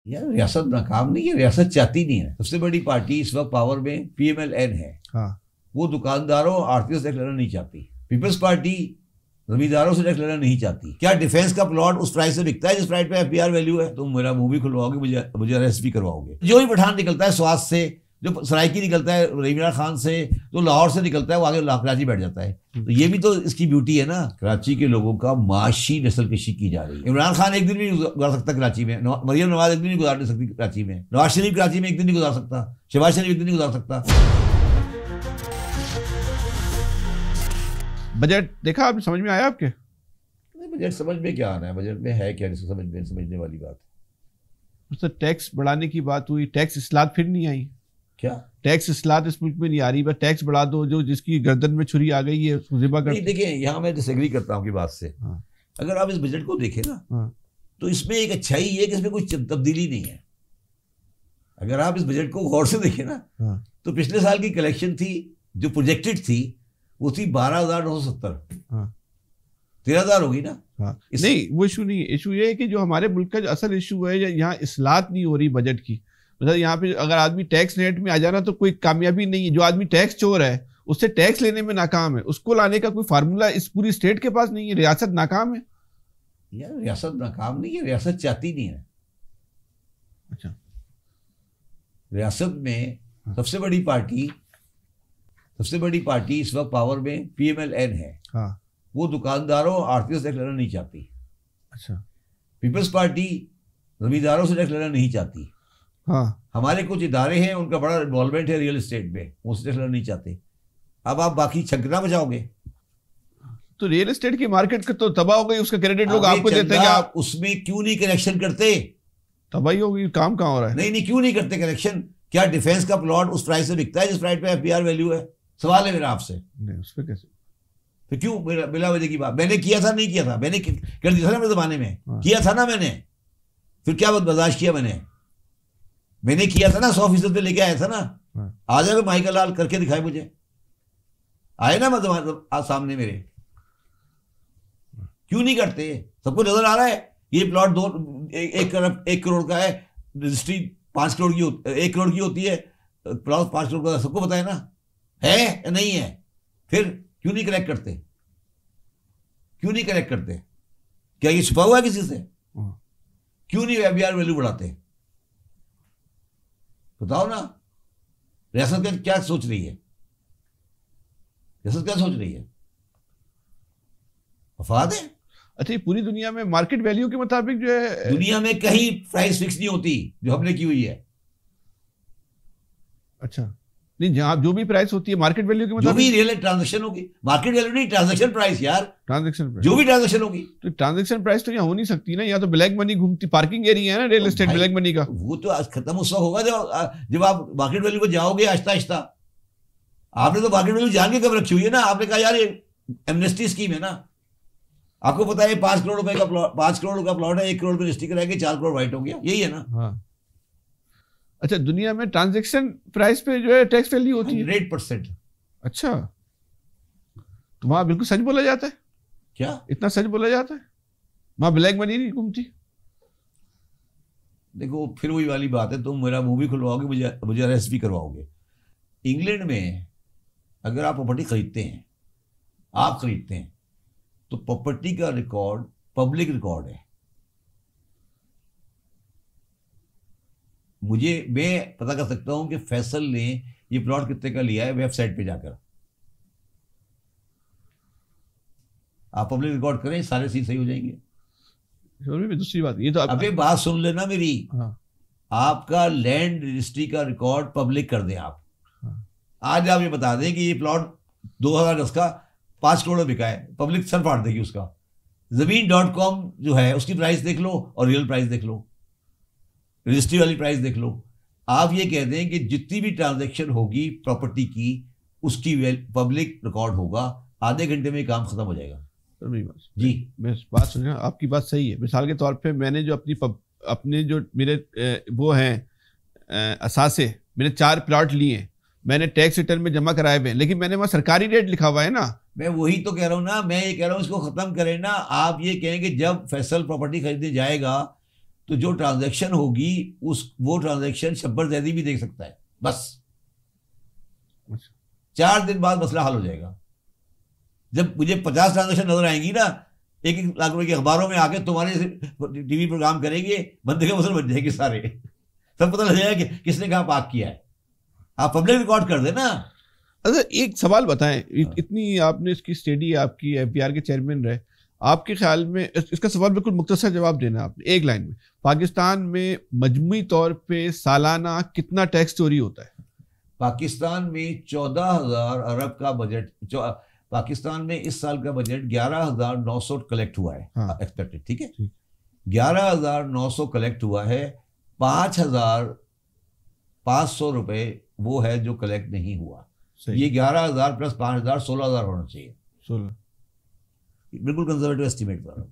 यार रियासत नाकाम नहीं है, रियासत चाहती नहीं है। सबसे बड़ी पार्टी इस वक्त पावर में PMLN है। हाँ। वो दुकानदारों आड़तियों से टैक्स लेना नहीं चाहती। पीपल्स पार्टी जमींदारों से टैक्स लेना नहीं चाहती। क्या डिफेंस का प्लॉट उस प्राइस से बिकता है जिस प्राइस पे FBR वैल्यू है? तुम मेरा मुंह भी खुलवाओगे, मुझे अरेस्ट भी करवाओगे। जो ही पठान निकलता है स्वाद से, जो सराइकी निकलता है इमरान खान से, जो लाहौर से निकलता है वो आगे कराची बैठ जाता है। तो ये भी तो इसकी ब्यूटी है ना। कराची के लोगों का माशी नस्लकशी की जा रही है। इमरान खान एक दिन भी नहीं गुजार सकता कराची में, मरियम नवाज एक दिन नहीं गुजार सकती कराची में, नवाज शरीफ कराची में एक दिन नहीं गुजार सकता, शहबाज शरीफ एक दिन नहीं गुजार सकता। बजट देखा आपने, समझ में आया आपके? बजट समझ में क्या आना है, बजट में है क्या जिसको समझने वाली बात है। तो टैक्स बढ़ाने की बात हुई, टैक्स इस्लात फिर नहीं आई। क्या टैक्स इस्लात इस मुल्क में नहीं आ रही? बस टैक्स बढ़ा दो, जो जिसकी गर्दन में छुरी आ गई है उसको ज़िबा कर। देखिए यहाँ मैं डिसएग्री करता हूँ आपकी बात से। हाँ। अगर आप इस बजट को देखें ना, हाँ। तो इसमें एक अच्छाई ये है कि इसमें कुछ तब्दीली नहीं है। अगर आप इस बजट को गौर से देखें ना, हाँ। तो पिछले साल की कलेक्शन थी जो प्रोजेक्टेड थी वो थी 12,970। हाँ। 13,000 होगी ना। हाँ। नहीं वो इशू नहीं है। इशू ये है कि जो हमारे मुल्क का जो असल इशू है, यहाँ इस्लात नहीं हो रही बजट की। मतलब यहाँ पे अगर आदमी टैक्स नेट में आ जाना तो कोई कामयाबी नहीं है। जो आदमी टैक्स चोर है उससे टैक्स लेने में नाकाम है, उसको लाने का कोई फार्मूला इस पूरी स्टेट के पास नहीं है। रियासत नाकाम है। यार रियासत नाकाम नहीं है, रियासत चाहती नहीं है। अच्छा। रियासत में सबसे बड़ी पार्टी इस वक्त पावर में PMLN है। हाँ। वो दुकानदारों आड़तियों से टैक्स लेना नहीं चाहती। अच्छा। पीपल्स पार्टी जमींदारों से टैक्स लेना नहीं चाहती। हाँ। हमारे कुछ इदारे हैं उनका बड़ा इन्वॉल्वमेंट है रियल एस्टेट में, वो टैक्स लेना नहीं चाहते। अब आप बाकी छक्का बचाओगे तो रियल एस्टेट की मार्केट का तो तबाह हो गई, उसका क्रेडिट लोग आपको देते हैं कि आप उसमें क्यों नहीं कलेक्शन करते? तबाही हो गई, काम कहाँ हो रहा है? नहीं क्यों नहीं करते कलेक्शन? क्या डिफेंस का प्लॉट उस प्राइस से बिकता है जिस प्राइस पे FBR वैल्यू है? सवाल है मेरा आपसे। नहीं उस पर कैसे? फिर क्यों बिला वजह की बात? मैंने किया था, नहीं किया था, मैंने कर दिया था ना मेरे जमाने में। हाँ। किया था ना मैंने, फिर क्या बर्दाश्त किया मैंने किया था ना, 100% पे लेके आया था ना। हाँ। आ जाएगा माइकल लाल करके दिखाए मुझे, आए ना मतलब सामने मेरे। क्यों नहीं करते? सबको नजर आ रहा है ये प्लॉट 1 करोड़ का है, रजिस्ट्री 5 करोड़ की 1 करोड़ की होती है, प्लॉट 5 करोड़ का, सबको पता है ना, है या नहीं है? फिर क्यों नहीं कलेक्ट करते? क्यों नहीं कलेक्ट करते? क्या ये छुपा हुआ है किसी से? क्यों नहीं FBR वैल्यू बढ़ाते? बताओ ना। रियासत क्या सोच रही है? रियासत क्या सोच रही है? मफाद है। अच्छा, पूरी दुनिया में मार्केट वैल्यू के मुताबिक जो है, दुनिया में कहीं प्राइस फिक्स नहीं होती जो हमने की हुई है। अच्छा नहीं, जहां जो भी प्राइस होती है मार्केट वैल्यू के मुताबिक, जो भी रियल ट्रांजैक्शन होगी, मार्केट वैल्यू नहीं, ट्रांजैक्शन प्राइस यार, ट्रांजैक्शन प्राइस, जो भी ट्रांजैक्शन होगी। तो ट्रांजैक्शन प्राइस तो यहाँ हो नहीं सकती ना, यहाँ तो ब्लैक मनी घूमती, पार्किंग एरिया है ना रियल एस्टेट ब्लैक मनी का। वो तो आज खत्म उस वक्त होगा जब आप मार्केट वैल्यू पर जाओगे आहिस्ता आहिस्ता। आपने तो मार्केट वैल्यू जान के कब रखी हुई है ना। आपने कहा यार ये एमनेस्टी स्कीम है ना, आपको पता है 5 करोड़ रुपए का प्लॉट, 5 करोड़ का प्लॉट है, 1 करोड़ पे रजिस्ट्री कराएंगे, 4 करोड़ वाइट हो गया, यही है ना। हाँ। अच्छा, दुनिया में ट्रांजैक्शन प्राइस पे जो है टैक्स वैल्यू होती है 100%। अच्छा, तो वहां बिल्कुल सच बोला जाता है? क्या इतना सच बोला जाता है? वहां ब्लैक मनी नहीं घूमती? देखो फिर वही वाली बात है, तुम मेरा मुंह भी खुलवाओगे, मुझे अरेस्ट भी करवाओगे। इंग्लैंड में अगर आप प्रॉपर्टी खरीदते हैं, तो प्रॉपर्टी का रिकॉर्ड पब्लिक रिकॉर्ड है। मैं पता कर सकता हूं कि फैसल ने ये प्लॉट कितने का लिया है वेबसाइट पे जाकर। आप पब्लिक रिकॉर्ड करें, सारे चीज सही हो जाएंगे। दूसरी बात ये तो अबे बात सुन लेना मेरी। हाँ। आपका लैंड रजिस्ट्री का रिकॉर्ड पब्लिक कर दें आप। हाँ। आज आप ये बता दें कि ये प्लॉट 2010 का 5 करोड़ बिका है, पब्लिक सर फाड़ देगी उसका। ज़मीन.com जो है उसकी प्राइस देख लो और रियल प्राइस देख लो, रजिस्ट्री वाली प्राइस देख लो। आप ये कह दें कि जितनी भी ट्रांजैक्शन होगी प्रॉपर्टी की उसकी पब्लिक रिकॉर्ड होगा, आधे घंटे में काम खत्म हो जाएगा। जी मैं बात सुन रहा हूँ, आपकी बात सही है। मिसाल के तौर पे मैंने जो अपने जो मेरे वो हैं असासे, मैंने 4 प्लॉट लिए हैं, मैंने टैक्स रिटर्न में जमा कराए हुए हैं, लेकिन मैंने वहाँ सरकारी रेट लिखा हुआ है ना। मैं वही तो कह रहा हूँ ना, मैं ये कह रहा हूँ इसको खत्म करें ना। आप ये कहें कि जब फैसल प्रॉपर्टी खरीदने जाएगा तो जो ट्रांजैक्शन होगी वो ट्रांजैक्शन शब्बर जैदी भी देख सकता है, बस 4 दिन बाद मसला हल हो जाएगा। जब मुझे 50 ट्रांजैक्शन नजर आएंगी ना 1-1 लाख रुपए के अखबारों में आके, तुम्हारे टीवी प्रोग्राम करेंगे, बंदे के मसल बन जाएंगे सारे, सब पता लग जाएगा कि किसने कहाँ पाक किया है। आप पब्लिक रिकॉर्ड कर देना। अच्छा एक सवाल बताएं, इतनी आपने इसकी स्टडी, आपकी एफबीआर के चेयरमैन रहे, आपके ख्याल में इसका सवाल बिल्कुल मुख्तसर जवाब देना आपने एक लाइन में, पाकिस्तान में मजमूई तौर पे सालाना कितना टैक्स चोरी होता है? पाकिस्तान में 14,000 अरब का बजट, पाकिस्तान में इस साल का बजट 11,900 कलेक्ट हुआ है, एक्सपेक्टेड, ठीक है, 11,900 कलेक्ट हुआ है, 5,500 रुपए वो है जो कलेक्ट नहीं हुआ। ये 11,000 प्लस 5,000 16,000 होना चाहिए, 16, बिल्कुल कंजर्वेटिव एस्टीमेट कर रहा हूं।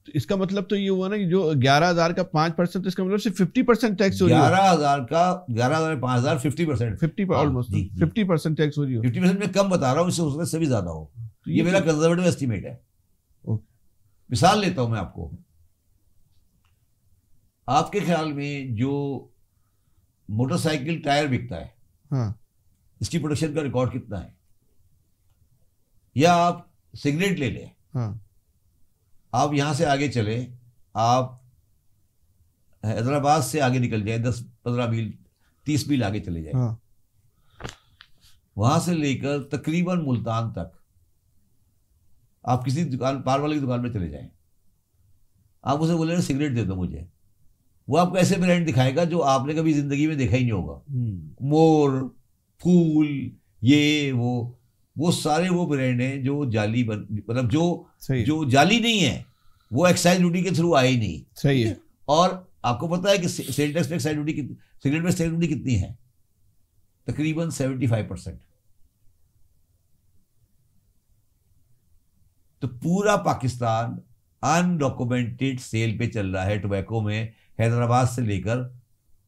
तो इसका मतलब तो ये हुआ ना कि जो 11,000 का 5%, तो इसका मतलब सिर्फ 50% टैक्स चोरी, 11,000 का 11,000 5,000 50%, 50 ऑलमोस्ट 50% टैक्स चोरी हो। 50% में कम बता रहा हूँ, इससे हो सकता है भी ज्यादा हो, तो ये मेरा कंजर्वेटिव एस्टीमेट है। मिसाल लेता हूं मैं आपको, आपके ख्याल में जो मोटरसाइकिल टायर बिकता है, हाँ, इसकी प्रोडक्शन का रिकॉर्ड कितना है? या आप सिगरेट ले लें, हाँ, आप यहां से आगे चले, आप हैदराबाद से आगे निकल जाए 10-15 मील 30 मील आगे चले जाए, हाँ, वहां से लेकर तकरीबन मुल्तान तक आप किसी दुकान, पार वाले की दुकान में चले जाएं, आप उसे बोले सिगरेट दे दो मुझे, वो आपको ऐसे ब्रांड दिखाएगा जो आपने कभी जिंदगी में देखा ही नहीं होगा, मोर, फूल, ये वो सारे वो ब्रांड हैं जो जाली मतलब जो जाली नहीं है, वो एक्साइज ड्यूटी के थ्रू आए ही नहीं। सही है। और आपको पता है कि सेल टैक्स पे एक्साइज ड्यूटी सिगरेट में सेल ड्यूटी कितनी है? तकरीबन 75%। तो पूरा पाकिस्तान अनडॉक्यूमेंटेड सेल पे चल रहा है टोबैको में, हैदराबाद से लेकर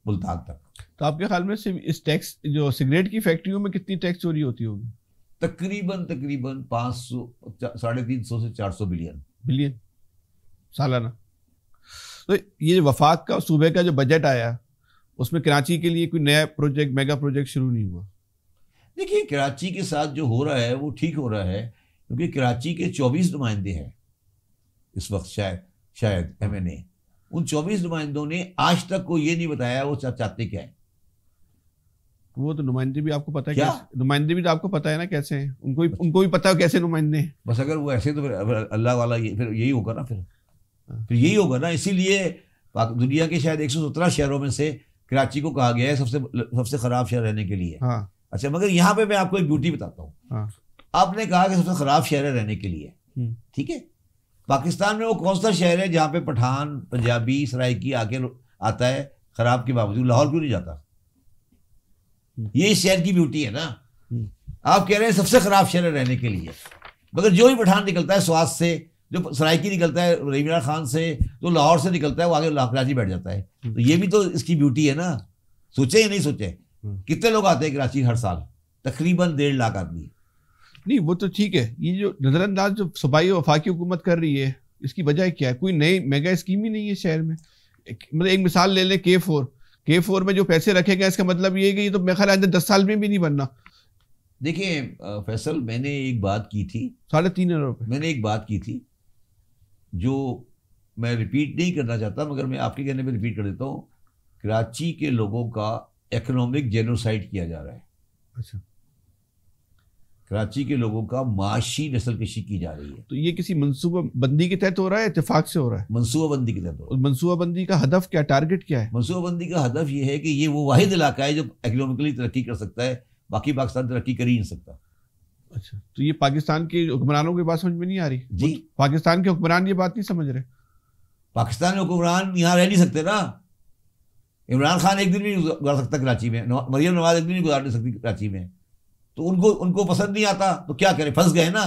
मुल्तान तक। तो आपके ख्याल में सिर्फ इस टैक्स जो सिगरेट की फैक्ट्रियों में कितनी टैक्स चोरी होती होगी? तकरीबन 500 350 से 400 बिलियन सालाना। तो ये वफाक का सूबे का जो बजट आया, उसमें कराची के लिए कोई नया प्रोजेक्ट, मेगा प्रोजेक्ट शुरू नहीं हुआ? देखिए, कराची के साथ जो हो रहा है वो ठीक हो रहा है, क्योंकि कराची के 24 नुमाइंदे हैं इस वक्त, शायद MNA, उन 24 नुमाइंदों ने आज तक को ये नहीं बताया वो चाहते क्या है। वो तो नुमाइंदे भी आपको पता है क्या? नुमाइंदे भी तो आपको पता है ना कैसे हैं, उनको भी पता है कैसे नुमाइंदे हैं। बस अगर वो ऐसे तो फिर अल्लाह वाला फिर यही होगा ना, फिर यही होगा ना। इसीलिए दुनिया के शायद 117 शहरों में से कराची को कहा गया है सबसे खराब शहर रहने के लिए। हाँ। अच्छा, मगर यहाँ पे मैं आपको एक ब्यूटी बताता हूँ। हाँ। आपने कहा कि सबसे खराब शहर है रहने के लिए, ठीक है। पाकिस्तान में वो कौन सा शहर है जहाँ पे पठान, पंजाबी, सराइकी आके आता है खराब के बावजूद? लाहौर क्यों नहीं जाता? ये इस शहर की ब्यूटी है ना। आप कह रहे हैं सबसे खराब शहर है रहने के लिए, मगर जो ही पठान निकलता है स्वाद से, जो सराइकी निकलता है रहीम खान से, जो लाहौर से निकलता है वो आगे कराची बैठ जाता है। तो ये भी तो इसकी ब्यूटी है ना। सोचे या नहीं सोचे? कितने लोग आते हैं कराची हर साल? तकरीबन 1.5 लाख आदमी। नहीं, वो तो ठीक है। ये जो नजरअंदाज जो सूबाई वफाकी हुकूमत कर रही है, इसकी वजह क्या है? कोई नई मेगा स्कीम ही नहीं है शहर में। मतलब एक मिसाल ले लें, K4 में जो पैसे रखे गए, इसका मतलब ये है कि ये तो मेरे ख्याल अंदर 10 साल में भी नहीं बनना। देखिए फैसल, मैंने एक बात की थी, 3.5 अरब रुपए मैंने एक बात की थी जो मैं रिपीट नहीं करना चाहता, मगर मैं आपके कहने पे रिपीट कर देता हूँ। कराची के लोगों का इकोनॉमिक जेनोसाइड किया जा रहा है। अच्छा। कराची के लोगों का माशी नस्लकशी की जा रही है। तो ये किसी मनसूबा बंदी के तहत हो रहा है, इत्तेफाक से हो रहा है? मनसूबा बंदी के तहत हो रहा है। मनसूबा बंदी का हदफ क्या, टारगेट क्या है? मनसूबा बंदी का हदफ ये है कि ये वो वाहिद इलाका है जो इकोनॉमिकली तरक्की कर सकता है, बाकी पाकिस्तान तरक्की कर ही नहीं सकता। अच्छा, तो ये पाकिस्तान के हुक्मरानों की बात समझ में नहीं आ रही जी? पाकिस्तान के हुक्मरान ये बात नहीं समझ रहे। पाकिस्तान के हुक्मरान यहाँ रह नहीं सकते ना। इमरान खान एक दिन भी नहीं गुजार सकता कराची में, मरियम नवाज एक दिन नहीं गुजार नहीं सकती कराची में। तो उनको पसंद नहीं आता तो क्या करें? फंस गए ना।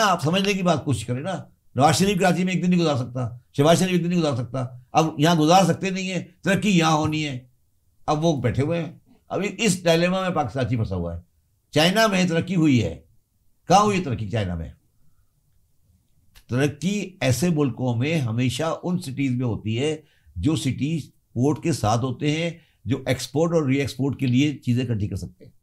आप समझने की बात कोशिश करें ना। नवाज शरीफ कराची में एक दिन नहीं गुजार सकता, शहबाज शरीफ एक दिन नहीं गुजार सकता। अब यहाँ गुजार सकते नहीं है, तरक्की यहाँ होनी है। अब वो बैठे हुए हैं। अभी इस डायलेमा में पाकिस्तान फंसा हुआ है। चाइना में तरक्की हुई है, कहाँ हुई तरक्की चाइना में? तरक्की ऐसे मुल्कों में हमेशा उन सिटीज में होती है जो सिटीज पोर्ट के साथ होते हैं, जो एक्सपोर्ट और री एक्सपोर्ट के लिए चीजें इकट्ठी कर सकते हैं।